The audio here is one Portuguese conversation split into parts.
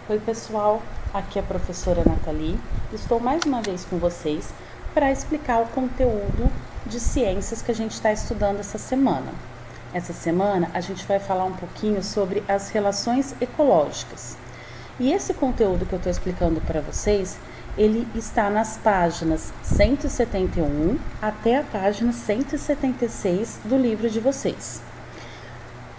Oi pessoal, aqui é a professora Nathalie. Estou mais uma vez com vocês para explicar o conteúdo de ciências que a gente está estudando essa semana. Essa semana a gente vai falar um pouquinho sobre as relações ecológicas. E esse conteúdo que eu estou explicando para vocês, ele está nas páginas 171 até a página 176 do livro de vocês.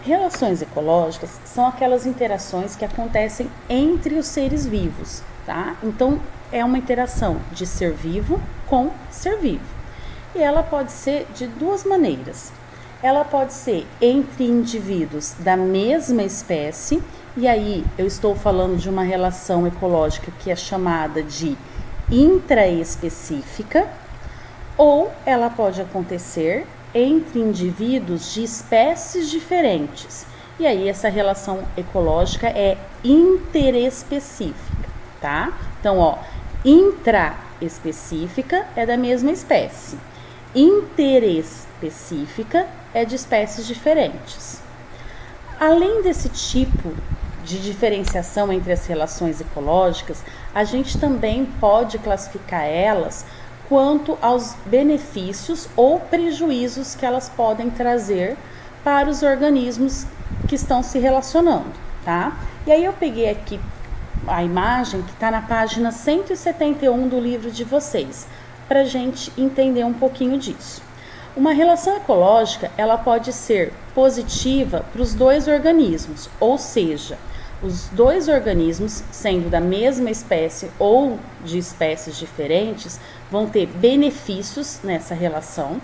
Relações ecológicas são aquelas interações que acontecem entre os seres vivos, tá? Então, é uma interação de ser vivo com ser vivo. E ela pode ser de duas maneiras. Ela pode ser entre indivíduos da mesma espécie, e aí eu estou falando de uma relação ecológica que é chamada de intraespecífica, ou ela pode acontecer entre indivíduos de espécies diferentes. E aí essa relação ecológica é interespecífica, tá? Então, intraespecífica é da mesma espécie. Interespecífica é de espécies diferentes. Além desse tipo de diferenciação entre as relações ecológicas, a gente também pode classificar elas quanto aos benefícios ou prejuízos que elas podem trazer para os organismos que estão se relacionando, tá? E aí eu peguei aqui a imagem que está na página 171 do livro de vocês, para a gente entender um pouquinho disso. Uma relação ecológica, ela pode ser positiva para os dois organismos, ou seja, os dois organismos, sendo da mesma espécie ou de espécies diferentes, vão ter benefícios nessa relação.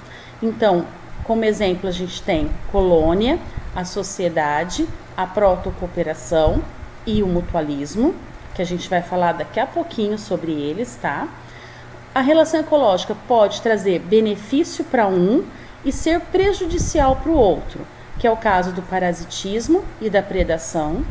Então, como exemplo, a gente tem colônia, a sociedade, a protocooperação e o mutualismo, que a gente vai falar daqui a pouquinho sobre eles, tá? A relação ecológica pode trazer benefício para um e ser prejudicial para o outro, que é o caso do parasitismo e da predação.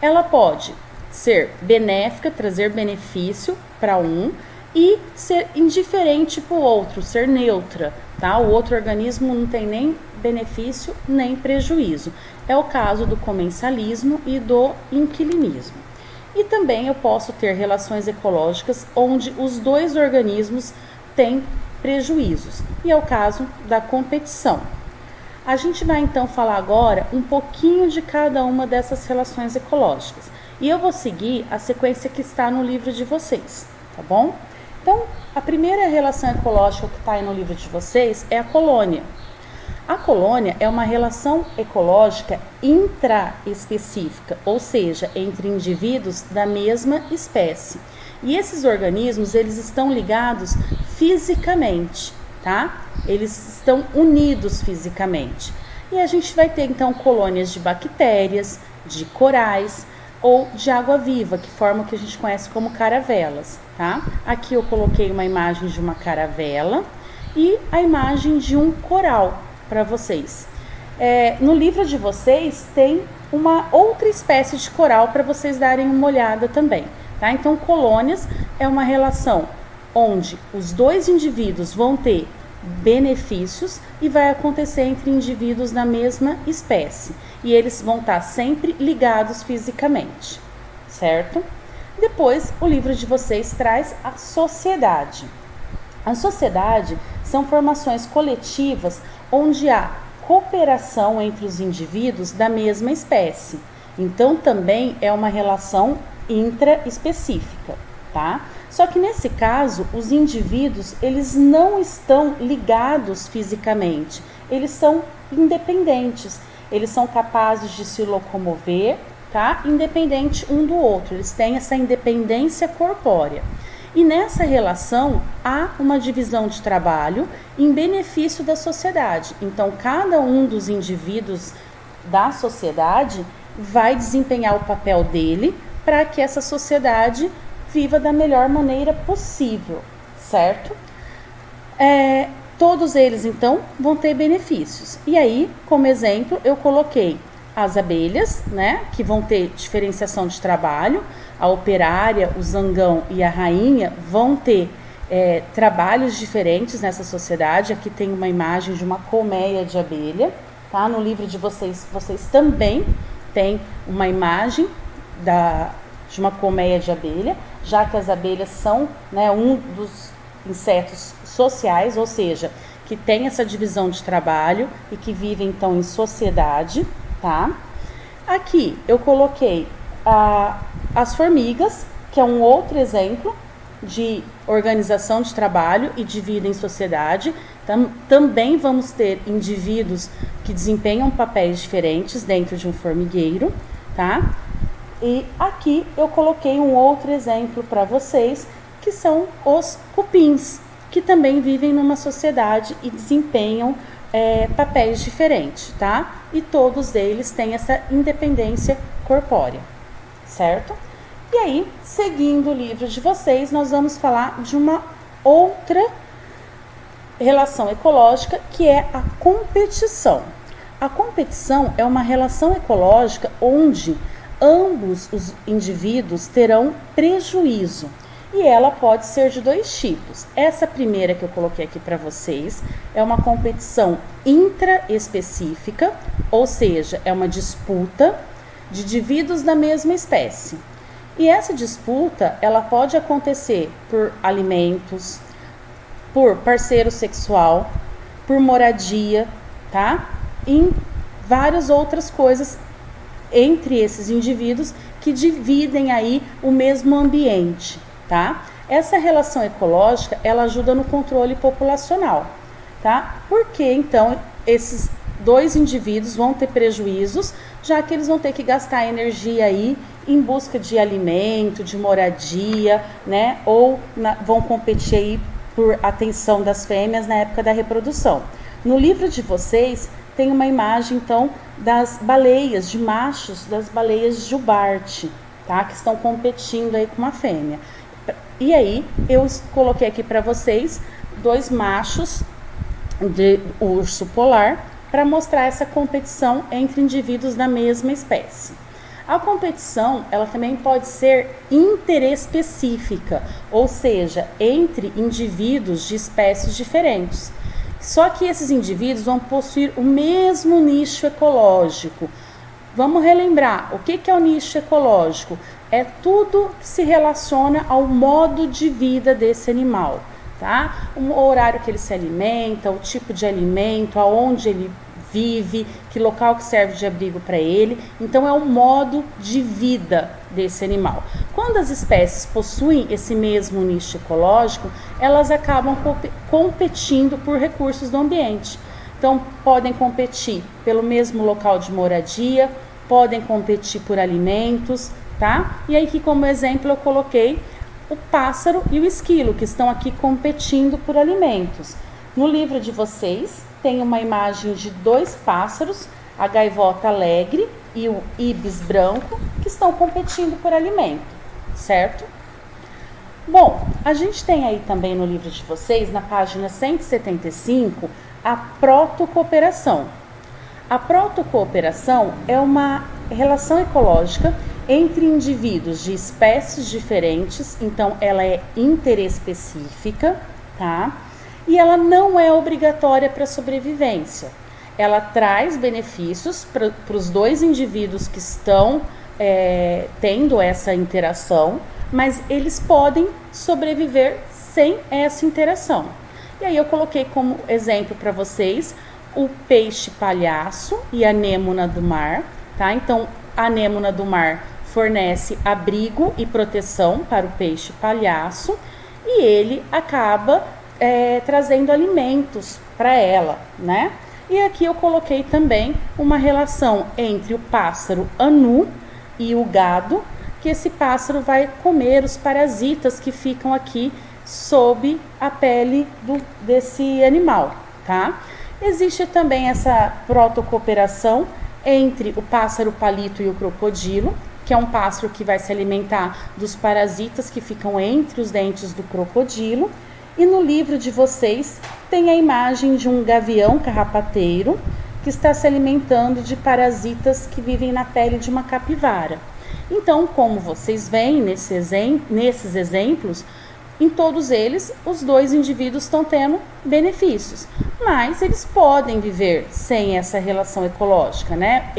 Ela pode ser benéfica, trazer benefício para um e ser indiferente para o outro, ser neutra, tá? O outro organismo não tem nem benefício nem prejuízo. É o caso do comensalismo e do inquilinismo. E também eu posso ter relações ecológicas onde os dois organismos têm prejuízos, e é o caso da competição. A gente vai então falar agora um pouquinho de cada uma dessas relações ecológicas. E eu vou seguir a sequência que está no livro de vocês, tá bom? Então, a primeira relação ecológica que está aí no livro de vocês é a colônia. A colônia é uma relação ecológica intraespecífica, ou seja, entre indivíduos da mesma espécie. E esses organismos, eles estão ligados fisicamente, tá? Eles estão unidos fisicamente. E a gente vai ter então colônias de bactérias, de corais ou de água-viva, que formam o que a gente conhece como caravelas, tá? Aqui eu coloquei uma imagem de uma caravela e a imagem de um coral para vocês. No livro de vocês tem uma outra espécie de coral para vocês darem uma olhada também, tá? Então, colônias é uma relação onde os dois indivíduos vão ter benefícios e vai acontecer entre indivíduos da mesma espécie. E eles vão estar sempre ligados fisicamente, certo? Depois, o livro de vocês traz a sociedade. A sociedade são formações coletivas onde há cooperação entre os indivíduos da mesma espécie. Então, também é uma relação intraespecífica, tá? Só que nesse caso, os indivíduos, eles não estão ligados fisicamente, eles são independentes, eles são capazes de se locomover, tá? Independente um do outro, eles têm essa independência corpórea. E nessa relação, há uma divisão de trabalho em benefício da sociedade. Então, cada um dos indivíduos da sociedade vai desempenhar o papel dele para que essa sociedade viva da melhor maneira possível, certo? Todos eles, então, vão ter benefícios. E aí, como exemplo, eu coloquei as abelhas, né, que vão ter diferenciação de trabalho. A operária, o zangão e a rainha vão ter trabalhos diferentes nessa sociedade. Aqui tem uma imagem de uma colmeia de abelha, tá? No livro de vocês também tem uma imagem de uma colmeia de abelha, já que as abelhas são, né, um dos insetos sociais, ou seja, que tem essa divisão de trabalho e que vivem então em sociedade, tá? Aqui eu coloquei as formigas, que é um outro exemplo de organização de trabalho e de vida em sociedade. Também vamos ter indivíduos que desempenham papéis diferentes dentro de um formigueiro, tá? E aqui eu coloquei um outro exemplo para vocês, que são os cupins, que também vivem numa sociedade e desempenham papéis diferentes, tá? E todos eles têm essa independência corpórea, certo? E aí, seguindo o livro de vocês, nós vamos falar de uma outra relação ecológica, que é a competição. A competição é uma relação ecológica onde ambos os indivíduos terão prejuízo. E ela pode ser de dois tipos. Essa primeira que eu coloquei aqui para vocês é uma competição intraespecífica, ou seja, é uma disputa de indivíduos da mesma espécie. E essa disputa, ela pode acontecer por alimentos, por parceiro sexual, por moradia, tá? E várias outras coisas entre esses indivíduos que dividem aí o mesmo ambiente, tá? Essa relação ecológica, ela ajuda no controle populacional, tá? Porque então esses dois indivíduos vão ter prejuízos, já que eles vão ter que gastar energia aí em busca de alimento, de moradia, né? Ou vão competir aí por atenção das fêmeas na época da reprodução. No livro de vocês tem uma imagem então das baleias, de machos das baleias jubarte, tá? Que estão competindo aí com uma fêmea. E aí eu coloquei aqui para vocês dois machos de urso polar para mostrar essa competição entre indivíduos da mesma espécie. A competição, ela também pode ser interespecífica, ou seja, entre indivíduos de espécies diferentes. Só que esses indivíduos vão possuir o mesmo nicho ecológico. Vamos relembrar, o que é o nicho ecológico? É tudo que se relaciona ao modo de vida desse animal, tá? O horário que ele se alimenta, o tipo de alimento, aonde ele vive, que local que serve de abrigo para ele. Então é o modo de vida desse animal. Quando as espécies possuem esse mesmo nicho ecológico, elas acabam competindo por recursos do ambiente. Então podem competir pelo mesmo local de moradia, podem competir por alimentos, tá? E aí que como exemplo eu coloquei o pássaro e o esquilo, que estão aqui competindo por alimentos. No livro de vocês tem uma imagem de dois pássaros, a gaivota alegre e o ibis branco, que estão competindo por alimento, certo? Bom, a gente tem aí também no livro de vocês, na página 175, a protocooperação. A protocooperação é uma relação ecológica entre indivíduos de espécies diferentes, então ela é interespecífica, tá? E ela não é obrigatória para a sobrevivência. Ela traz benefícios para os dois indivíduos que estão tendo essa interação, mas eles podem sobreviver sem essa interação. E aí eu coloquei como exemplo para vocês o peixe palhaço e a anêmona do mar, tá? Então, a anêmona do mar fornece abrigo e proteção para o peixe palhaço e ele acaba trazendo alimentos para ela, né? E aqui eu coloquei também uma relação entre o pássaro anu e o gado, que esse pássaro vai comer os parasitas que ficam aqui sob a pele desse animal, tá? Existe também essa protocooperação entre o pássaro palito e o crocodilo, que é um pássaro que vai se alimentar dos parasitas que ficam entre os dentes do crocodilo. E no livro de vocês tem a imagem de um gavião carrapateiro que está se alimentando de parasitas que vivem na pele de uma capivara. Então, como vocês veem nesses exemplos, em todos eles, os dois indivíduos estão tendo benefícios, mas eles podem viver sem essa relação ecológica, né?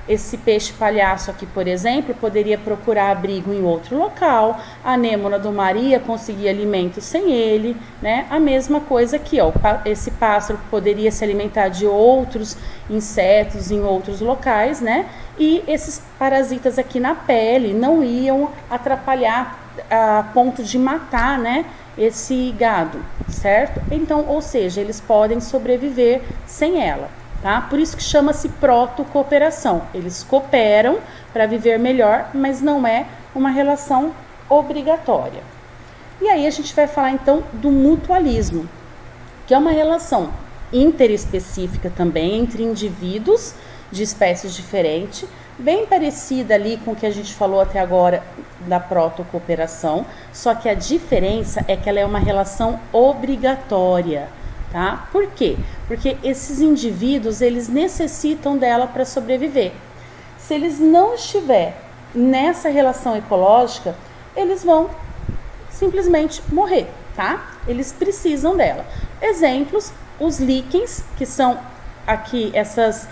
esse peixe palhaço aqui, por exemplo, poderia procurar abrigo em outro local, a anêmona do mar ia conseguir alimento sem ele, né? A mesma coisa aqui, ó, esse pássaro poderia se alimentar de outros insetos em outros locais, né? E esses parasitas aqui na pele não iam atrapalhar a ponto de matar, né, esse gado, certo? Então, ou seja, eles podem sobreviver sem ela, tá? Por isso que chama-se protocooperação. Eles cooperam para viver melhor, mas não é uma relação obrigatória. E aí a gente vai falar então do mutualismo, que é uma relação interespecífica também entre indivíduos de espécies diferentes, bem parecida ali com o que a gente falou até agora da protocooperação, só que a diferença é que ela é uma relação obrigatória, tá? Por quê? Porque esses indivíduos, eles necessitam dela para sobreviver. Se eles não estiverem nessa relação ecológica, eles vão simplesmente morrer, tá? Eles precisam dela. Exemplos, os líquens, que são aqui essas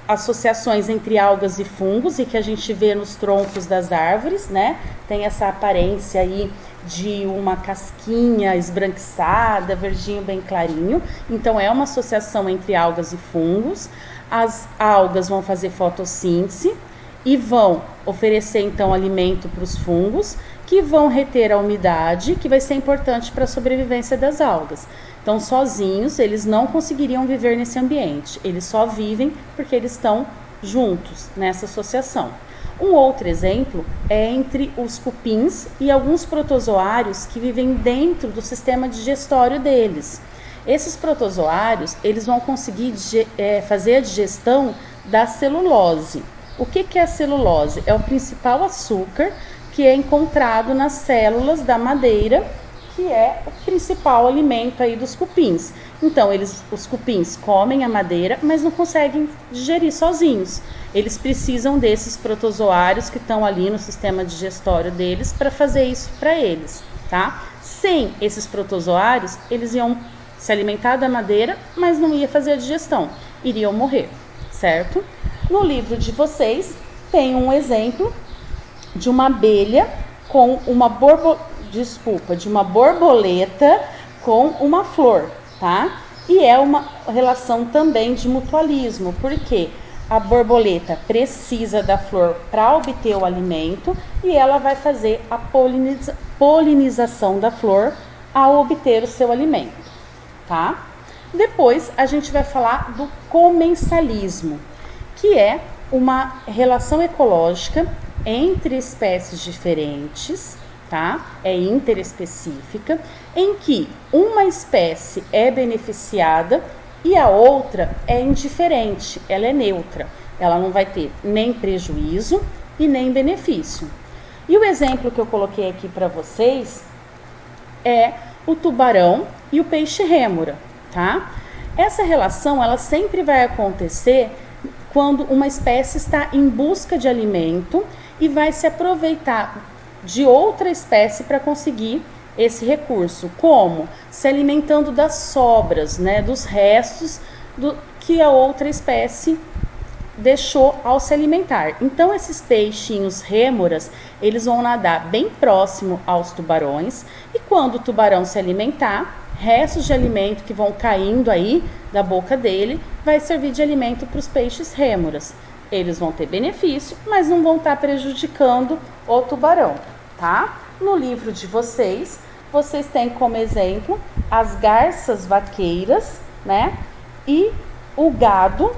associações entre algas e fungos e que a gente vê nos troncos das árvores, né? Tem essa aparência aí de uma casquinha esbranquiçada, verdinho bem clarinho. Então é uma associação entre algas e fungos. As algas vão fazer fotossíntese e vão oferecer então alimento para os fungos, que vão reter a umidade, que vai ser importante para a sobrevivência das algas. Então, sozinhos, eles não conseguiriam viver nesse ambiente. Eles só vivem porque eles estão juntos nessa associação. Um outro exemplo é entre os cupins e alguns protozoários que vivem dentro do sistema digestório deles. Esses protozoários, eles vão conseguir fazer a digestão da celulose. O que é a celulose? É o principal açúcar que é encontrado nas células da madeira, que é o principal alimento aí dos cupins. Então, os cupins comem a madeira, mas não conseguem digerir sozinhos. Eles precisam desses protozoários que estão ali no sistema digestório deles para fazer isso para eles, tá? Sem esses protozoários, eles iam se alimentar da madeira, mas não ia fazer a digestão, iriam morrer, certo? No livro de vocês tem um exemplo de uma abelha com uma borboleta com uma flor, tá? E é uma relação também de mutualismo, porque a borboleta precisa da flor para obter o alimento e ela vai fazer a polinização da flor ao obter o seu alimento, tá? Depois a gente vai falar do comensalismo, que é uma relação ecológica entre espécies diferentes, tá? É interespecífica, em que uma espécie é beneficiada e a outra é indiferente, ela é neutra, ela não vai ter nem prejuízo e nem benefício. E o exemplo que eu coloquei aqui para vocês é o tubarão e o peixe rêmora, tá? Essa relação, ela sempre vai acontecer quando uma espécie está em busca de alimento e vai se aproveitar de outra espécie para conseguir esse recurso, como se alimentando das sobras, né, dos restos que a outra espécie deixou ao se alimentar. Então, esses peixinhos rêmoras, eles vão nadar bem próximo aos tubarões e quando o tubarão se alimentar, restos de alimento que vão caindo aí da boca dele vai servir de alimento para os peixes rêmoras. Eles vão ter benefício, mas não vão estar prejudicando o tubarão, tá? No livro de vocês têm como exemplo as garças vaqueiras, né? E o gado,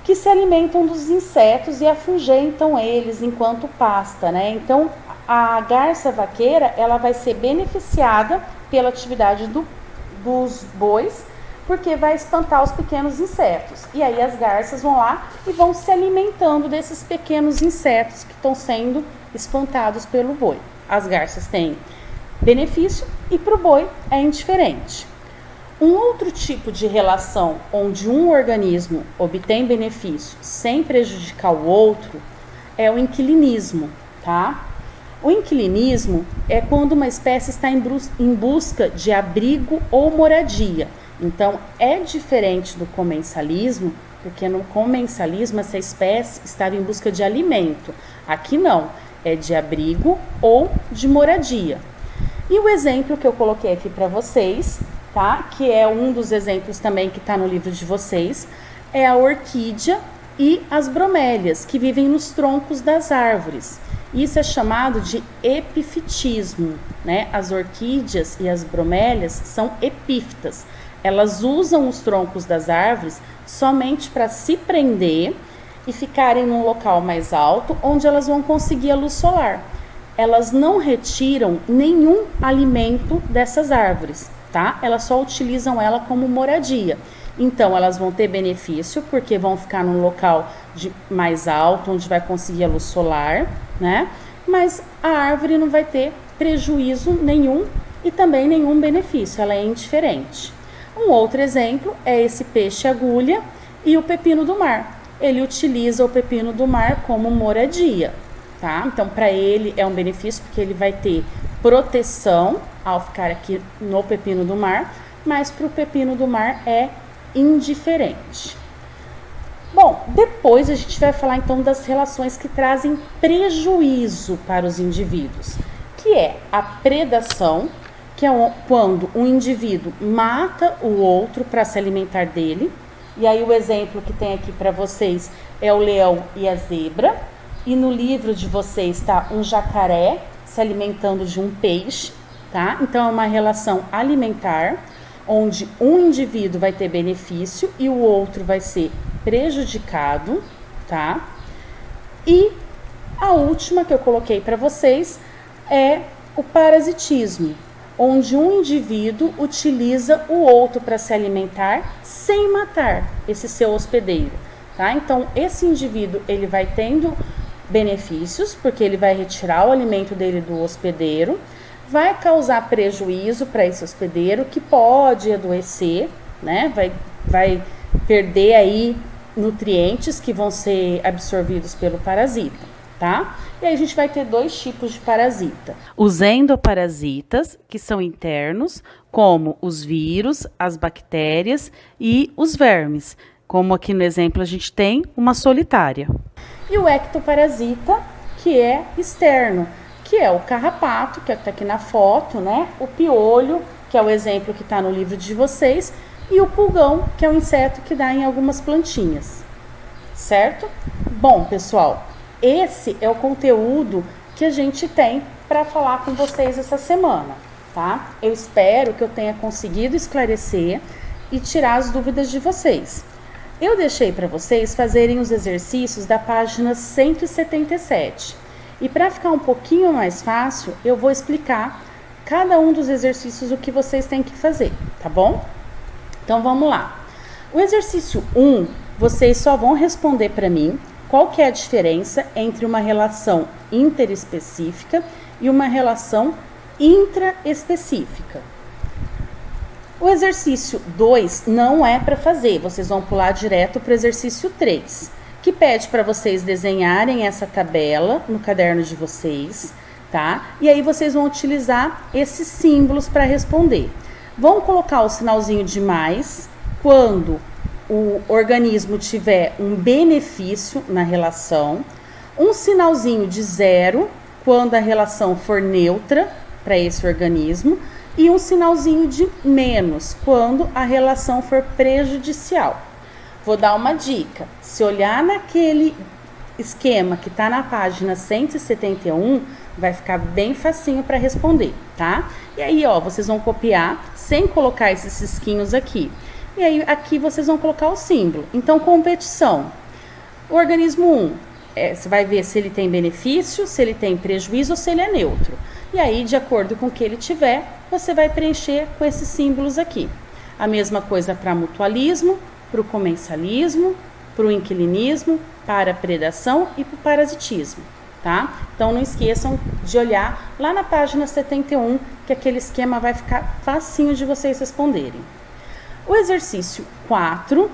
que se alimentam dos insetos e afugentam eles enquanto pasta, né? Então, a garça vaqueira, ela vai ser beneficiada pela atividade dos bois, porque vai espantar os pequenos insetos. E aí as garças vão lá e vão se alimentando desses pequenos insetos que estão sendo espantados pelo boi. As garças têm benefício e para o boi é indiferente. Um outro tipo de relação onde um organismo obtém benefício sem prejudicar o outro é o inquilinismo, tá? O inquilinismo é quando uma espécie está em busca de abrigo ou moradia. Então, é diferente do comensalismo, porque no comensalismo essa espécie estava em busca de alimento. Aqui não, é de abrigo ou de moradia. E o exemplo que eu coloquei aqui para vocês, tá? Que é um dos exemplos também que está no livro de vocês, é a orquídea e as bromélias, que vivem nos troncos das árvores. Isso é chamado de epifitismo, né? As orquídeas e as bromélias são epífitas. Elas usam os troncos das árvores somente para se prender e ficarem num local mais alto, onde elas vão conseguir a luz solar. Elas não retiram nenhum alimento dessas árvores, tá? Elas só utilizam ela como moradia. Então, elas vão ter benefício, porque vão ficar num local mais alto, onde vai conseguir a luz solar, né? Mas a árvore não vai ter prejuízo nenhum e também nenhum benefício, ela é indiferente. Um outro exemplo é esse peixe-agulha e o pepino do mar. Ele utiliza o pepino do mar como moradia, tá? Então, para ele é um benefício, porque ele vai ter proteção ao ficar aqui no pepino do mar, mas para o pepino do mar é indiferente. Bom, depois a gente vai falar então das relações que trazem prejuízo para os indivíduos, que é a predação, que é quando um indivíduo mata o outro para se alimentar dele. E aí o exemplo que tem aqui para vocês é o leão e a zebra. E no livro de vocês está um jacaré se alimentando de um peixe, tá? Então é uma relação alimentar, onde um indivíduo vai ter benefício e o outro vai ser prejudicado, tá? E a última que eu coloquei para vocês é o parasitismo, onde um indivíduo utiliza o outro para se alimentar sem matar esse seu hospedeiro, tá? Então, esse indivíduo, ele vai tendo benefícios, porque ele vai retirar o alimento dele do hospedeiro, vai causar prejuízo para esse hospedeiro, que pode adoecer, né? Vai perder aí nutrientes que vão ser absorvidos pelo parasita, tá? E aí a gente vai ter dois tipos de parasita. Os endoparasitas, que são internos, como os vírus, as bactérias e os vermes. Como aqui no exemplo a gente tem uma solitária. E o ectoparasita, que é externo, que é o carrapato, que está aqui na foto, né? O piolho, que é o exemplo que está no livro de vocês, e o pulgão, que é um inseto que dá em algumas plantinhas, certo? Bom, pessoal, esse é o conteúdo que a gente tem para falar com vocês essa semana, tá? Eu espero que eu tenha conseguido esclarecer e tirar as dúvidas de vocês. Eu deixei para vocês fazerem os exercícios da página 177. E para ficar um pouquinho mais fácil, eu vou explicar cada um dos exercícios o que vocês têm que fazer, tá bom? Então vamos lá. O exercício 1, vocês só vão responder para mim qual que é a diferença entre uma relação interespecífica e uma relação intraespecífica. O exercício 2 não é para fazer, vocês vão pular direto para o exercício 3, que pede para vocês desenharem essa tabela no caderno de vocês, tá? E aí vocês vão utilizar esses símbolos para responder. Vão colocar o sinalzinho de mais quando o organismo tiver um benefício na relação, um sinalzinho de zero quando a relação for neutra para esse organismo e um sinalzinho de menos quando a relação for prejudicial. Vou dar uma dica: se olhar naquele esquema que está na página 171, vai ficar bem facinho para responder, tá? E aí, ó, vocês vão copiar sem colocar esses risquinhos aqui. E aí, aqui vocês vão colocar o símbolo. Então, competição. O organismo 1, você vai ver se ele tem benefício, se ele tem prejuízo ou se ele é neutro. E aí, de acordo com o que ele tiver, você vai preencher com esses símbolos aqui. A mesma coisa para mutualismo, para o comensalismo, para o inquilinismo, para a predação e para o parasitismo, tá? Então, não esqueçam de olhar lá na página 71, que aquele esquema vai ficar facinho de vocês responderem. O exercício 4,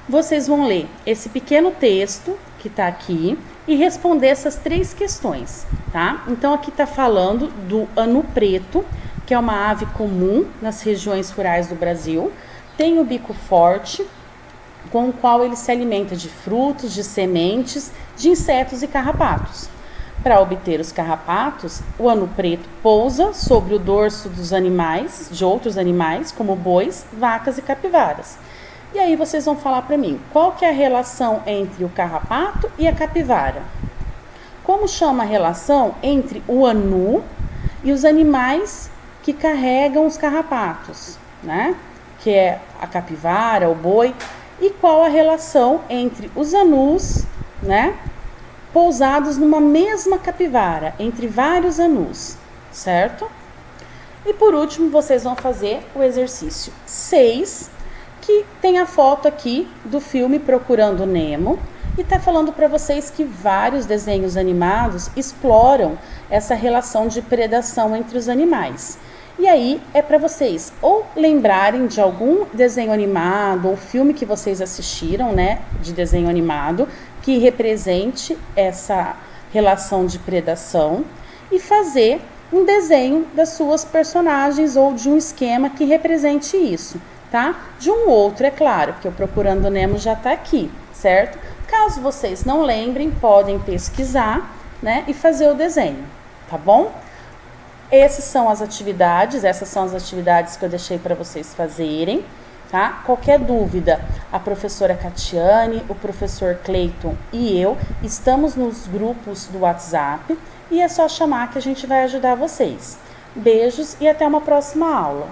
vocês vão ler esse pequeno texto que está aqui e responder essas 3 questões, tá? Então, aqui está falando do anu preto, que é uma ave comum nas regiões rurais do Brasil. Tem o bico forte, com o qual ele se alimenta de frutos, de sementes, de insetos e carrapatos. Para obter os carrapatos, o anu preto pousa sobre o dorso dos animais, de outros animais, como bois, vacas e capivaras. E aí vocês vão falar para mim, qual que é a relação entre o carrapato e a capivara? Como chama a relação entre o anu e os animais que carregam os carrapatos, né? Que é a capivara, o boi. E qual a relação entre os anus, né, pousados numa mesma capivara, entre vários anus, certo? E por último, vocês vão fazer o exercício 6, que tem a foto aqui do filme Procurando Nemo, e está falando para vocês que vários desenhos animados exploram essa relação de predação entre os animais. E aí é para vocês ou lembrarem de algum desenho animado ou filme que vocês assistiram, né, de desenho animado, que represente essa relação de predação, e fazer um desenho das suas personagens ou de um esquema que represente isso, tá? De um outro, é claro, porque o Procurando Nemo já está aqui, certo? Caso vocês não lembrem, podem pesquisar, né, e fazer o desenho, tá bom? Essas são as atividades que eu deixei para vocês fazerem, tá? Qualquer dúvida, a professora Catiane, o professor Cleiton e eu estamos nos grupos do WhatsApp e é só chamar que a gente vai ajudar vocês. Beijos e até uma próxima aula.